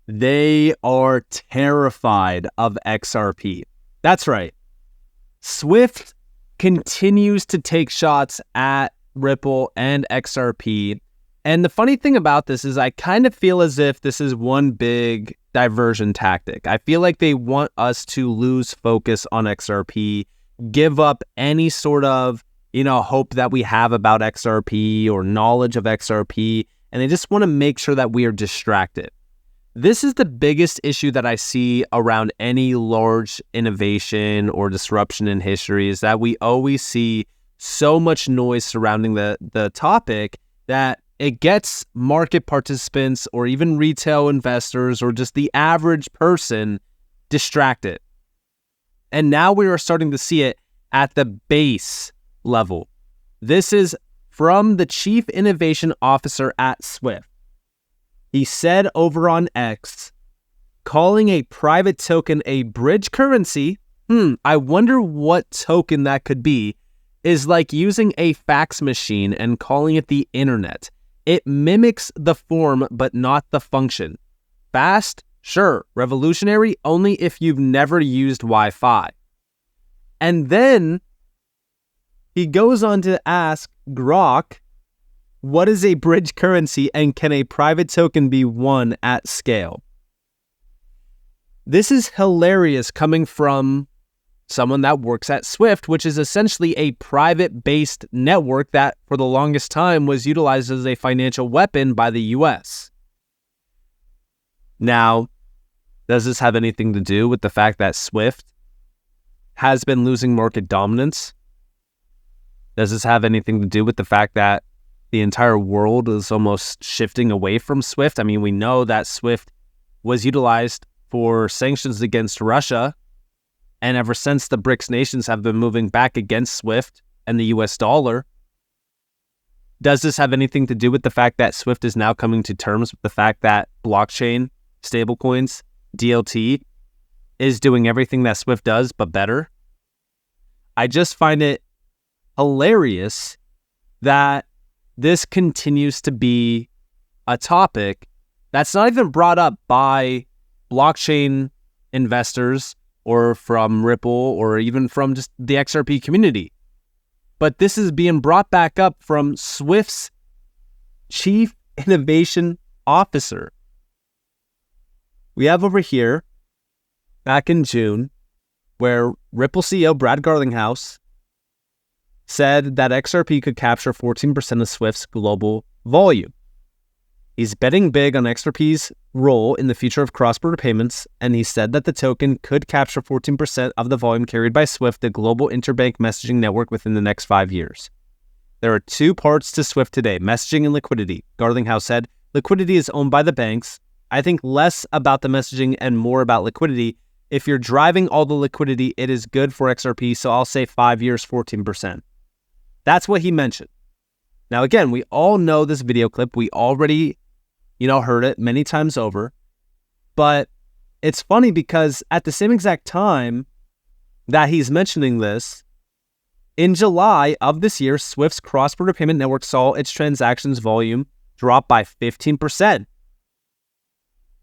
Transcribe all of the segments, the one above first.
They are terrified of XRP. That's right. Swift continues to take shots at Ripple and XRP. And the funny thing about this is I kind of feel as if this is one big diversion tactic. I feel like they want us to lose focus on XRP, give up any sort of, hope that we have about XRP or knowledge of XRP, and they just want to make sure that we are distracted. This is the biggest issue that I see around any large innovation or disruption in history, is that we always see so much noise surrounding the topic that it gets market participants or even retail investors or just the average person distracted. And now we are starting to see it at the base level. This is from the Chief Innovation Officer at Swift. He said over on X, calling a private token a bridge currency, I wonder what token that could be, is like using a fax machine and calling it the internet. It mimics the form, but not the function. Fast? Sure. Revolutionary? Only if you've never used Wi-Fi. And then he goes on to ask Grok, what is a bridge currency and can a private token be won at scale? This is hilarious coming from someone that works at Swift, which is essentially a private-based network that for the longest time was utilized as a financial weapon by the US. Now, does this have anything to do with the fact that Swift has been losing market dominance? Does this have anything to do with the fact that the entire world is almost shifting away from Swift? I mean, we know that Swift was utilized for sanctions against Russia, and ever since the BRICS nations have been moving back against Swift and the US dollar. Does this have anything to do with the fact that Swift is now coming to terms with the fact that blockchain, stablecoins, DLT is doing everything that Swift does, but better? I just find it hilarious that this continues to be a topic that's not even brought up by blockchain investors or from Ripple or even from just the XRP community. But this is being brought back up from Swift's Chief Innovation Officer. We have over here, back in June, where Ripple CEO Brad Garlinghouse said that XRP could capture 14% of Swift's global volume. He's betting big on XRP's role in the future of cross-border payments, and he said that the token could capture 14% of the volume carried by Swift, the global interbank messaging network, within the next 5 years. There are two parts to Swift today, messaging and liquidity. Garlinghouse said, liquidity is owned by the banks. I think less about the messaging and more about liquidity. If you're driving all the liquidity, it is good for XRP, so I'll say 5 years, 14%. That's what he mentioned. Now, again, we all know this video clip. We already heard it many times over. But it's funny because at the same exact time that he's mentioning this, in July of this year, Swift's cross-border payment network saw its transactions volume drop by 15%.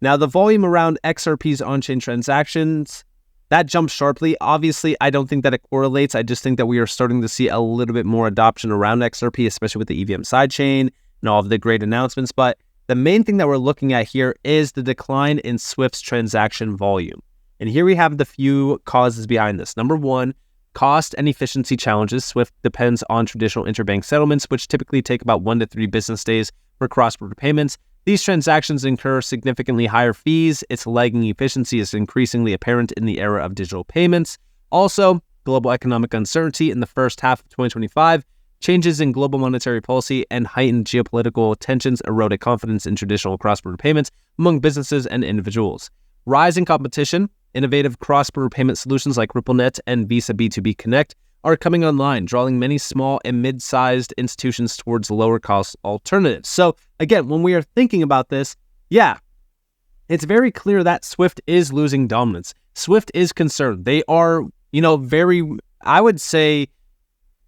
Now, the volume around XRP's on-chain transactions, that jumped sharply. Obviously, I don't think that it correlates. I just think that we are starting to see a little bit more adoption around XRP, especially with the EVM sidechain and all of the great announcements. But the main thing that we're looking at here is the decline in Swift's transaction volume. And here we have the few causes behind this. Number one, cost and efficiency challenges. Swift depends on traditional interbank settlements, which typically take about 1 to 3 business days for cross-border payments. These transactions incur significantly higher fees. Its lagging efficiency is increasingly apparent in the era of digital payments. Also, global economic uncertainty in the first half of 2025, changes in global monetary policy, and heightened geopolitical tensions eroded confidence in traditional cross-border payments among businesses and individuals. Rising competition, innovative cross-border payment solutions like RippleNet and Visa B2B Connect are coming online, drawing many small and mid-sized institutions towards lower-cost alternatives. So again, when we are thinking about this, it's very clear that Swift is losing dominance. Swift is concerned. They are, very, I would say,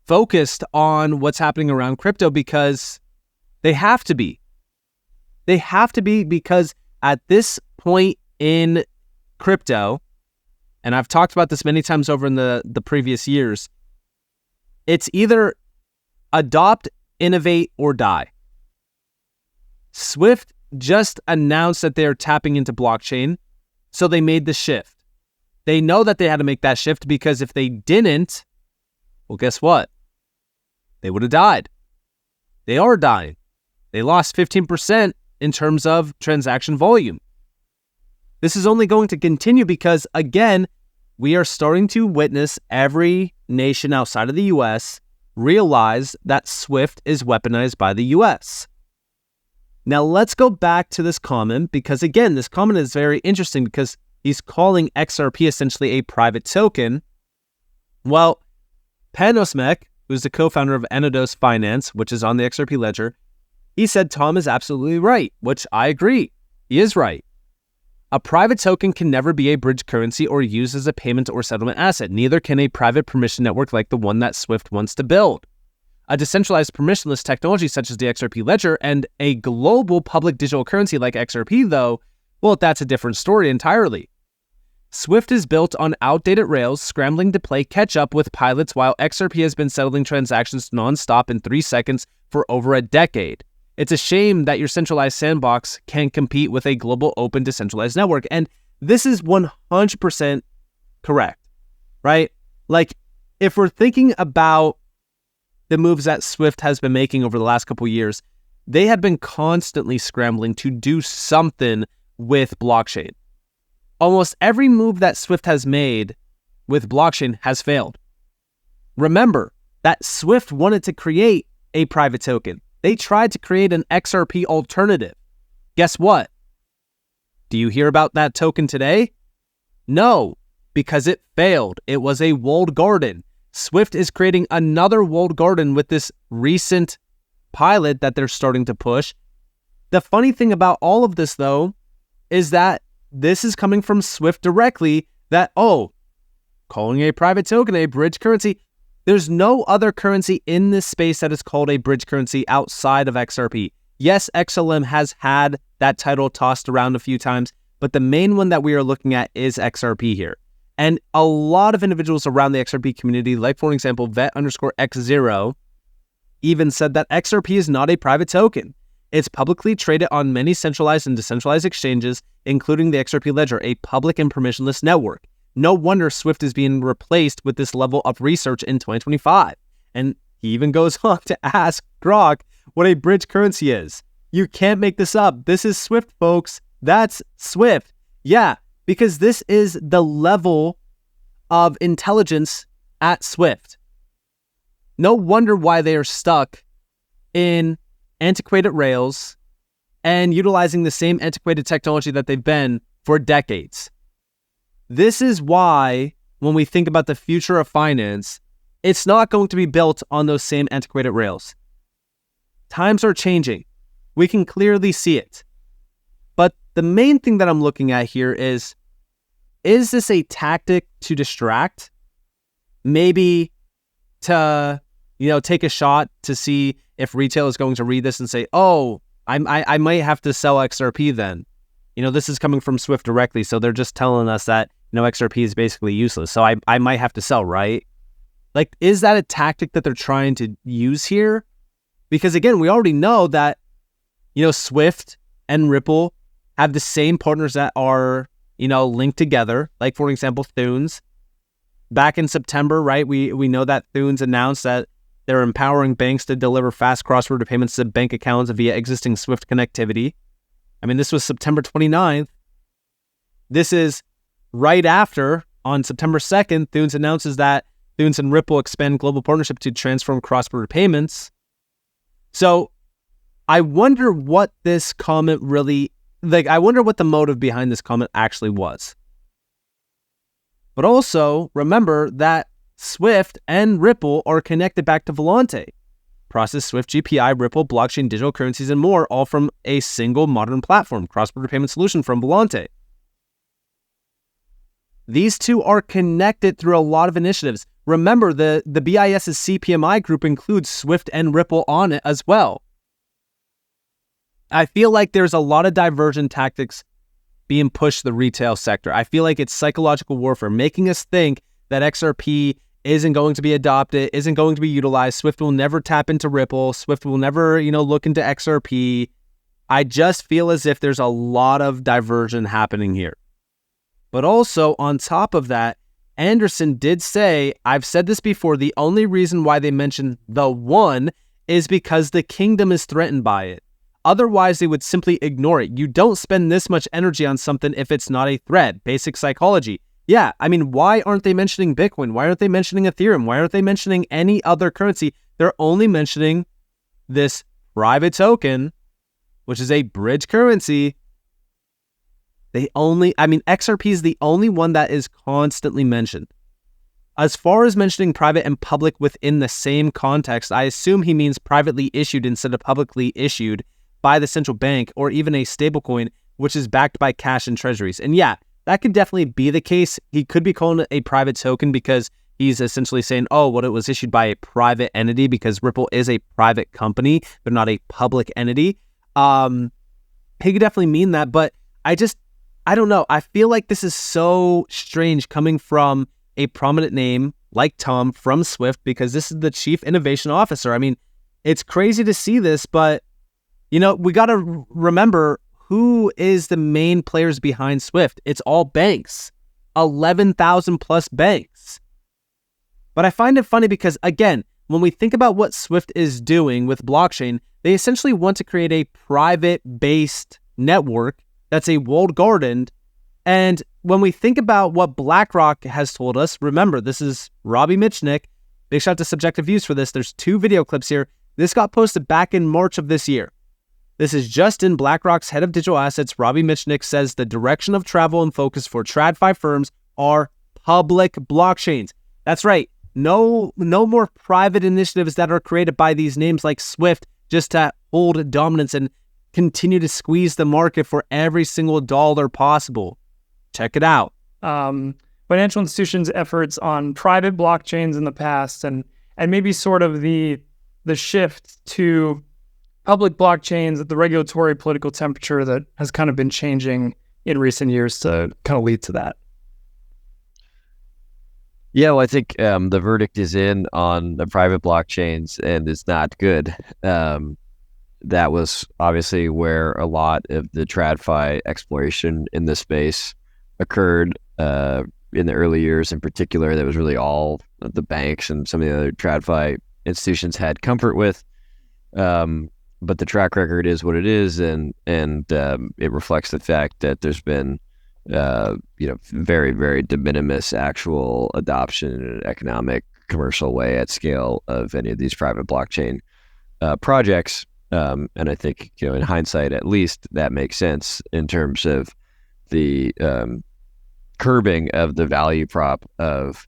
focused on what's happening around crypto because they have to be. They have to be because at this point in crypto, and I've talked about this many times over in the previous years, it's either adopt, innovate, or die. Swift just announced that they're tapping into blockchain, so they made the shift. They know that they had to make that shift because if they didn't, well, guess what? They would have died. They are dying. They lost 15% in terms of transaction volume. This is only going to continue because, again, we are starting to witness every nation outside of the US realize that Swift is weaponized by the US. Now, let's go back to this comment because, again, this comment is very interesting because he's calling XRP essentially a private token. Well, Panosmek, who's the co-founder of Enodos Finance, which is on the XRP ledger, he said Tom is absolutely right, which I agree. He is right. A private token can never be a bridge currency or used as a payment or settlement asset. Neither can a private permission network like the one that Swift wants to build. A decentralized permissionless technology such as the XRP ledger and a global public digital currency like XRP, though, well, that's a different story entirely. Swift is built on outdated rails, scrambling to play catch-up with pilots while XRP has been settling transactions non-stop in 3 seconds for over a decade. It's a shame that your centralized sandbox can't compete with a global open decentralized network. And this is 100% correct, right? Like, if we're thinking about the moves that Swift has been making over the last couple of years, they have been constantly scrambling to do something with blockchain. Almost every move that Swift has made with blockchain has failed. Remember that Swift wanted to create a private token. They tried to create an XRP alternative. Guess what? Do you hear about that token today? No, because it failed. It was a walled garden. Swift is creating another walled garden with this recent pilot that they're starting to push. The funny thing about all of this, though, is that this is coming from Swift directly that, calling a private token a bridge currency. There's no other currency in this space that is called a bridge currency outside of XRP. Yes, XLM has had that title tossed around a few times, but the main one that we are looking at is XRP here. And a lot of individuals around the XRP community, like for example, vet_x0, even said that XRP is not a private token. It's publicly traded on many centralized and decentralized exchanges, including the XRP ledger, a public and permissionless network. No wonder Swift is being replaced with this level of research in 2025. And he even goes on to ask Grok what a bridge currency is. You can't make this up. This is Swift, folks. That's Swift. Yeah, because this is the level of intelligence at Swift. No wonder why they are stuck in antiquated rails and utilizing the same antiquated technology that they've been for decades. This is why, when we think about the future of finance, it's not going to be built on those same antiquated rails. Times are changing. We can clearly see it. But the main thing that I'm looking at here is this a tactic to distract? Maybe to, take a shot to see if retail is going to read this and say, I might have to sell XRP then. This is coming from Swift directly, so they're just telling us that, XRP is basically useless. So I might have to sell, right? Like, is that a tactic that they're trying to use here? Because again, we already know that, Swift and Ripple have the same partners that are, linked together. Like, for example, Thunes. Back in September, right, we know that Thunes announced that they're empowering banks to deliver fast cross-border payments to bank accounts via existing Swift connectivity. I mean, this was September 29th. This is right after, on September 2nd, Thunes announces that Thunes and Ripple expand global partnership to transform cross-border payments. So I wonder what this comment really, I wonder what the motive behind this comment actually was. But also, remember that Swift and Ripple are connected back to Volante. Process, Swift, GPI, Ripple, blockchain, digital currencies, and more, all from a single modern platform, cross-border payment solution from Volante. These two are connected through a lot of initiatives. Remember, the BIS's CPMI group includes Swift and Ripple on it as well. I feel like there's a lot of diversion tactics being pushed to the retail sector. I feel like it's psychological warfare, making us think that XRP isn't going to be adopted, isn't going to be utilized. Swift will never tap into Ripple. Swift will never, look into XRP. I just feel as if there's a lot of diversion happening here. But also, on top of that, Anderson did say, I've said this before, the only reason why they mentioned the one is because the kingdom is threatened by it. Otherwise, they would simply ignore it. You don't spend this much energy on something if it's not a threat. Basic psychology. Yeah, I mean, why aren't they mentioning Bitcoin? Why aren't they mentioning Ethereum? Why aren't they mentioning any other currency? They're only mentioning this private token, which is a bridge currency. XRP is the only one that is constantly mentioned. As far as mentioning private and public within the same context, I assume he means privately issued instead of publicly issued by the central bank, or even a stablecoin, which is backed by cash and treasuries. And yeah, that could definitely be the case. He could be calling it a private token because he's essentially saying, it was issued by a private entity, because Ripple is a private company, but not a public entity. He could definitely mean that, but I don't know. I feel like this is so strange coming from a prominent name like Tom from Swift, because this is the chief innovation officer. I mean, it's crazy to see this, but we got to remember who is the main players behind Swift. It's all banks, 11,000 plus banks. But I find it funny because, again, when we think about what Swift is doing with blockchain, they essentially want to create a private-based network that's a walled garden. And when we think about what BlackRock has told us, remember, this is Robbie Mitchnick. Big shout out to Subjective Views for this. There's 2 video clips here. This got posted back in March of this year. This is Justin, BlackRock's head of digital assets. Robbie Mitchnick says the direction of travel and focus for TradFi firms are public blockchains. That's right. No more private initiatives that are created by these names like Swift just to hold dominance and continue to squeeze the market for every single dollar possible. Check it out. Financial institutions' efforts on private blockchains in the past, and maybe sort of the shift to public blockchains at the regulatory political temperature that has kind of been changing in recent years to kind of lead to that. Yeah, well, I think the verdict is in on the private blockchains, and it's not good. That was obviously where a lot of the TradFi exploration in this space occurred in the early years. In particular, that was really all the banks and some of the other TradFi institutions had comfort with. But the track record is what it is, and it reflects the fact that there's been very, very de minimis actual adoption in an economic, commercial way at scale of any of these private blockchain projects. And I think, in hindsight, at least, that makes sense in terms of the curbing of the value prop of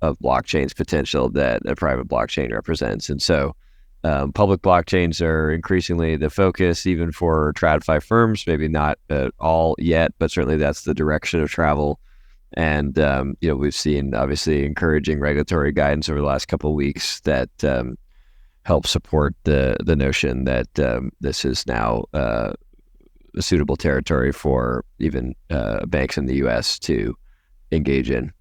blockchain's potential that a private blockchain represents. And so public blockchains are increasingly the focus, even for TradFi firms, maybe not at all yet, but certainly that's the direction of travel. And, we've seen obviously encouraging regulatory guidance over the last couple of weeks that help support the notion that this is now a suitable territory for even banks in the U.S. to engage in.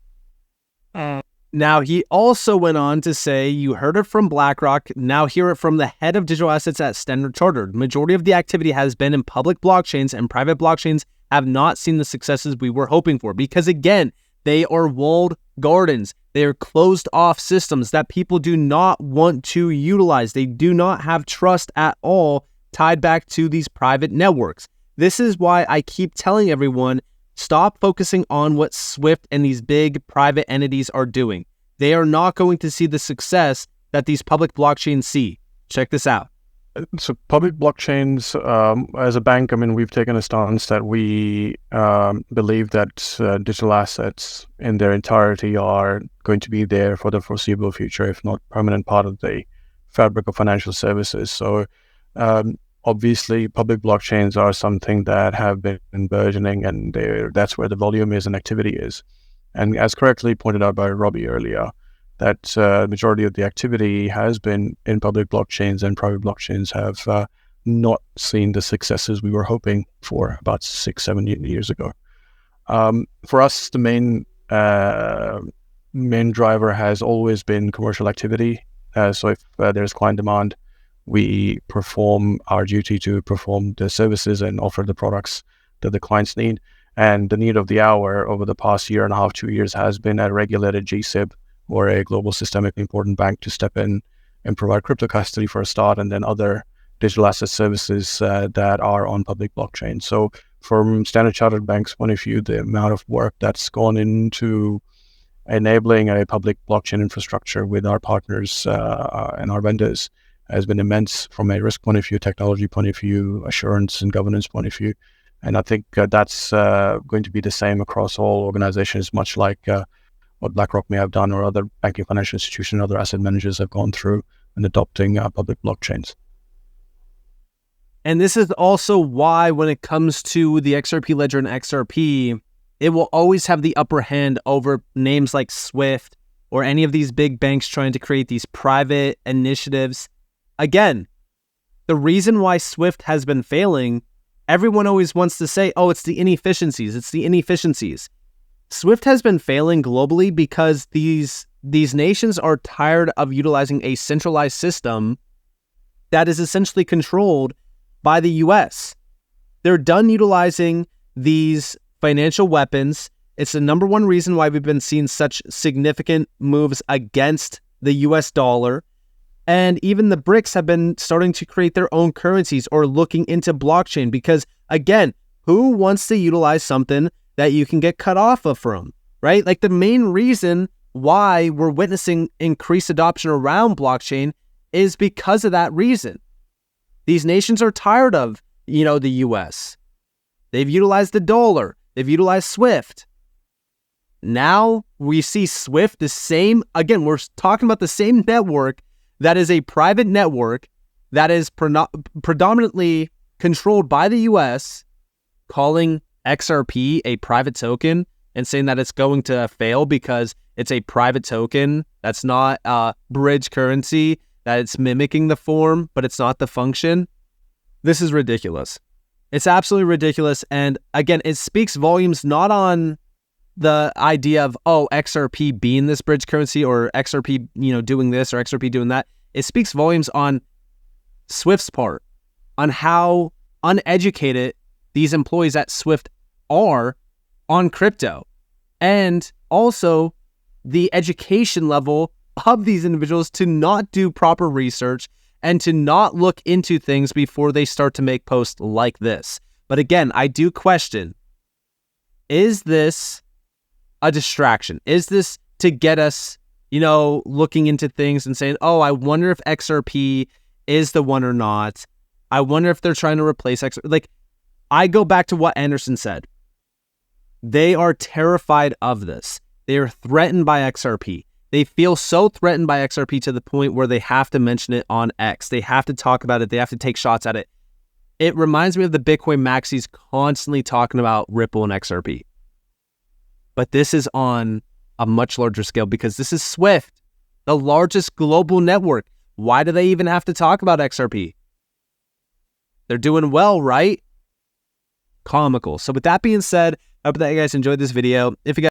Now, he also went on to say, you heard it from BlackRock, now hear it from the head of digital assets at Standard Chartered. Majority of the activity has been in public blockchains, and private blockchains have not seen the successes we were hoping for, because again, they are walled gardens. They are closed off systems that people do not want to utilize. They do not have trust at all tied back to these private networks. This is why I keep telling everyone, stop focusing on what Swift and these big private entities are doing. They are not going to see the success that these public blockchains see. Check this out. So public blockchains, as a bank, we've taken a stance that we believe that digital assets in their entirety are going to be there for the foreseeable future, if not permanent part of the fabric of financial services. So obviously, public blockchains are something that have been burgeoning, and that's where the volume is and activity is. And as correctly pointed out by Robbie earlier, that majority of the activity has been in public blockchains, and private blockchains have not seen the successes we were hoping for about 6-7 years ago. For us, the main driver has always been commercial activity. So if there's client demand, we perform our duty to perform the services and offer the products that the clients need. And the need of the hour over the past 1.5 to 2 years has been a regulated GSIB or a global systemically important bank to step in and provide crypto custody for a start, and then other digital asset services that are on public blockchain. So from Standard Chartered Bank's point of view, the amount of work that's gone into enabling a public blockchain infrastructure with our partners and our vendors has been immense from a risk point of view, technology point of view, assurance and governance point of view. And I think that's going to be the same across all organizations, much like what BlackRock may have done, or other banking financial institutions, other asset managers have gone through in adopting public blockchains. And this is also why when it comes to the XRP ledger and XRP, it will always have the upper hand over names like Swift or any of these big banks trying to create these private initiatives. Again, the reason why Swift has been failing, everyone always wants to say, oh, it's the inefficiencies. It's the inefficiencies. Swift has been failing globally because these nations are tired of utilizing a centralized system that is essentially controlled by the US. They're done utilizing these financial weapons. It's the number one reason why we've been seeing such significant moves against the US dollar. And even the BRICS have been starting to create their own currencies or looking into blockchain because, again, who wants to utilize something that you can get cut off of from, right? Like the main reason why we're witnessing increased adoption around blockchain is because of that reason. These nations are tired of, the US. They've utilized the dollar. They've utilized Swift. Now we see Swift the same, again, we're talking about the same network that is a private network that is predominantly controlled by the US, calling XRP a private token and saying that it's going to fail because it's a private token that's not a bridge currency, that it's mimicking the form, but it's not the function. This is ridiculous. It's absolutely ridiculous. And again, it speaks volumes not on the idea of, XRP being this bridge currency or XRP, doing this or XRP doing that. It speaks volumes on Swift's part, on how uneducated these employees at Swift are on crypto, and also the education level of these individuals to not do proper research and to not look into things before they start to make posts like this. But again, I do question, is this a distraction? Is this to get us, looking into things and saying, oh, I wonder if XRP is the one or not. I wonder if they're trying to replace XRP. Like, I go back to what Anderson said. They are terrified of this. They are threatened by XRP. They feel so threatened by XRP to the point where they have to mention it on X. They have to talk about it. They have to take shots at it. It reminds me of the Bitcoin maxis constantly talking about Ripple and XRP. But this is on a much larger scale because this is Swift, the largest global network. Why do they even have to talk about XRP? They're doing well, right? Comical. So with that being said, I hope that you guys enjoyed this video. If you guys